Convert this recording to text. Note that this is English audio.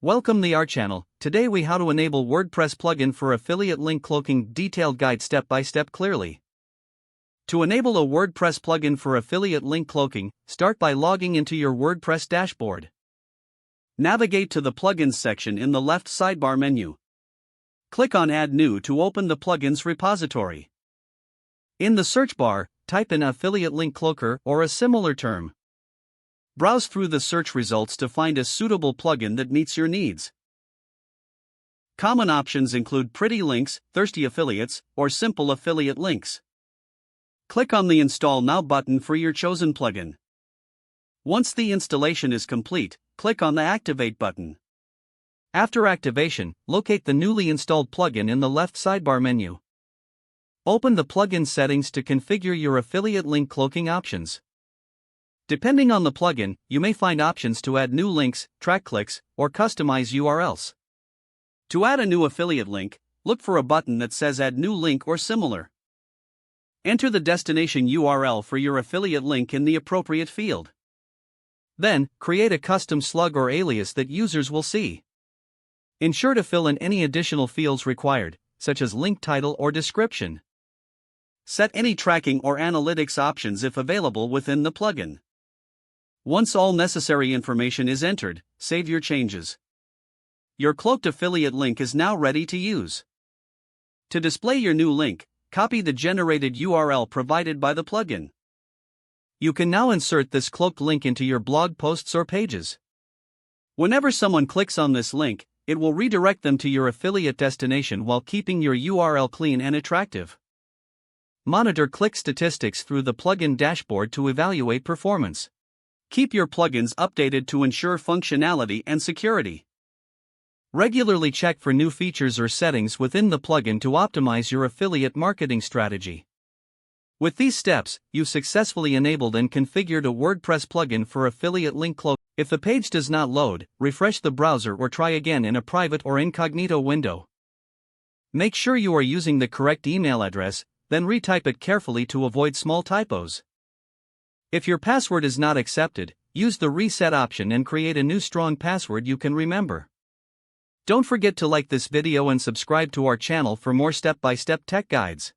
Welcome to our channel. Today we how to enable WordPress plugin for affiliate link cloaking, detailed guide step by step clearly. To enable a WordPress plugin for affiliate link cloaking, start by logging into your WordPress dashboard. Navigate to the plugins section in the left sidebar menu. Click on Add New to open the plugins repository. In the search bar, type in affiliate link cloaker or a similar term. Browse through the search results to find a suitable plugin that meets your needs. Common options include pretty links, thirsty affiliates, or simple affiliate links. Click on the Install Now button for your chosen plugin. Once the installation is complete, click on the Activate button. After activation, locate the newly installed plugin in the left sidebar menu. Open the plugin settings to configure your affiliate link cloaking options. Depending on the plugin, you may find options to add new links, track clicks, or customize URLs. To add a new affiliate link, look for a button that says Add New Link or similar. Enter the destination URL for your affiliate link in the appropriate field. Then, create a custom slug or alias that users will see. Ensure to fill in any additional fields required, such as link title or description. Set any tracking or analytics options if available within the plugin. Once all necessary information is entered, save your changes. Your cloaked affiliate link is now ready to use. To display your new link, copy the generated URL provided by the plugin. You can now insert this cloaked link into your blog posts or pages. Whenever someone clicks on this link, it will redirect them to your affiliate destination while keeping your URL clean and attractive. Monitor click statistics through the plugin dashboard to evaluate performance. Keep your plugins updated to ensure functionality and security. Regularly check for new features or settings within the plugin to optimize your affiliate marketing strategy. With these steps, you've successfully enabled and configured a WordPress plugin for affiliate link cloaking. If the page does not load, refresh the browser or try again in a private or incognito window. Make sure you are using the correct email address, then retype it carefully to avoid small typos. If your password is not accepted, use the reset option and create a new strong password you can remember. Don't forget to like this video and subscribe to our channel for more step-by-step tech guides.